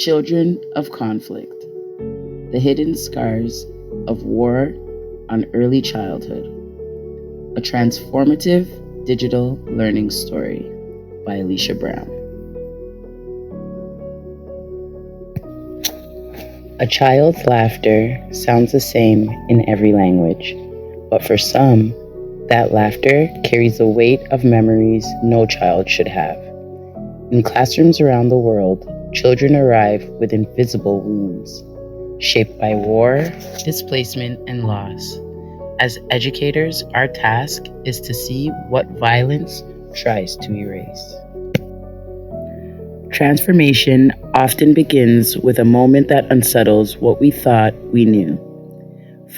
Children of conflict, the hidden scars of war on early childhood, a transformative digital learning story by Alicia Brown. A child's laughter sounds the same in every language, but for some, that laughter carries the weight of memories no child should have. In classrooms around the world, children arrive with invisible wounds, shaped by war, displacement, and loss. As educators, our task is to see what violence tries to erase. Transformation often begins with a moment that unsettles what we thought we knew.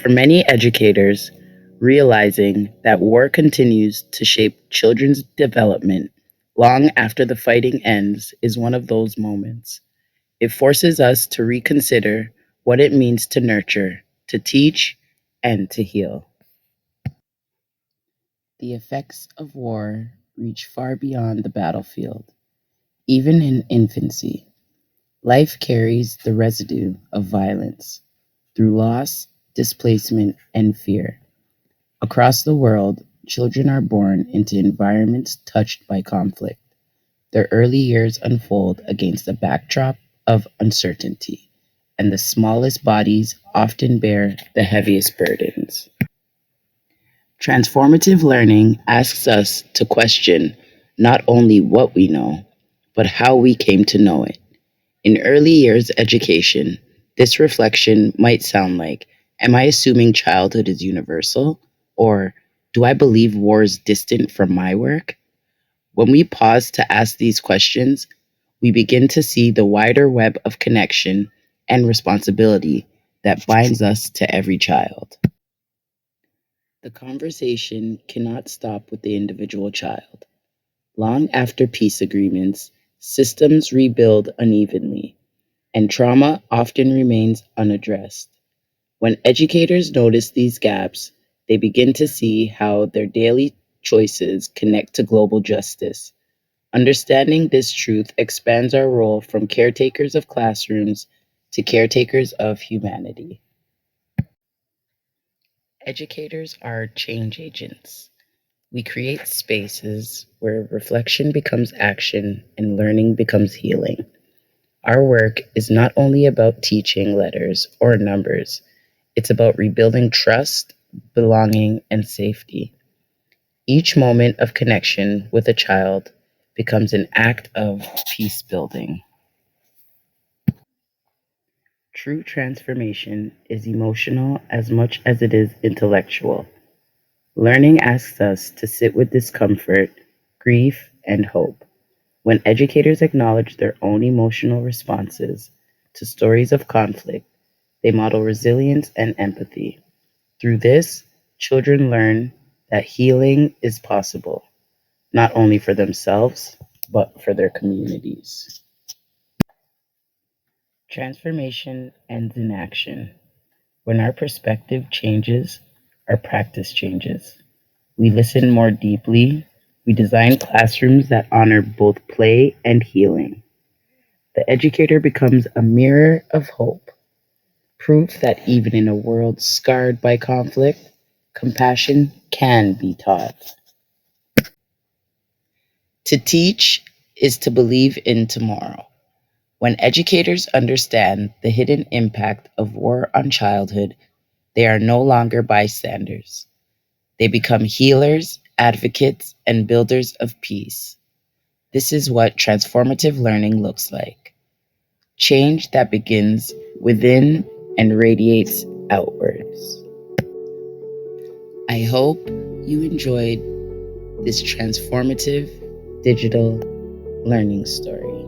For many educators, realizing that war continues to shape children's development long after the fighting ends is one of those moments. It forces us to reconsider what it means to nurture, to teach, and to heal. The effects of war reach far beyond the battlefield. Even in infancy, life carries the residue of violence through loss, displacement, and fear. Across the world, children are born into environments touched by conflict. Their early years unfold against a backdrop of uncertainty, and the smallest bodies often bear the heaviest burdens. Transformative learning asks us to question not only what we know, but how we came to know it. In early years education, this reflection might sound like, am I assuming childhood is universal? Or do I believe war is distant from my work? When we pause to ask these questions, we begin to see the wider web of connection and responsibility that binds us to every child. The conversation cannot stop with the individual child. Long after peace agreements, systems rebuild unevenly, and trauma often remains unaddressed. When educators notice these gaps, they begin to see how their daily choices connect to global justice. Understanding this truth expands our role from caretakers of classrooms to caretakers of humanity. Educators are change agents. We create spaces where reflection becomes action and learning becomes healing. Our work is not only about teaching letters or numbers, it's about rebuilding trust, belonging, and safety. Each moment of connection with a child becomes an act of peace building. True transformation is emotional as much as it is intellectual. Learning asks us to sit with discomfort, grief, and hope. When educators acknowledge their own emotional responses to stories of conflict, they model resilience and empathy. Through this, children learn that healing is possible, not only for themselves, but for their communities. Transformation ends in action. When our perspective changes, our practice changes. We listen more deeply. We design classrooms that honor both play and healing. The educator becomes a mirror of hope, proof that even in a world scarred by conflict, compassion can be taught. To teach is to believe in tomorrow. When educators understand the hidden impact of war on childhood, they are no longer bystanders. They become healers, advocates, and builders of peace. This is what transformative learning looks like: change that begins within and radiates outwards. I hope you enjoyed this transformative digital learning story.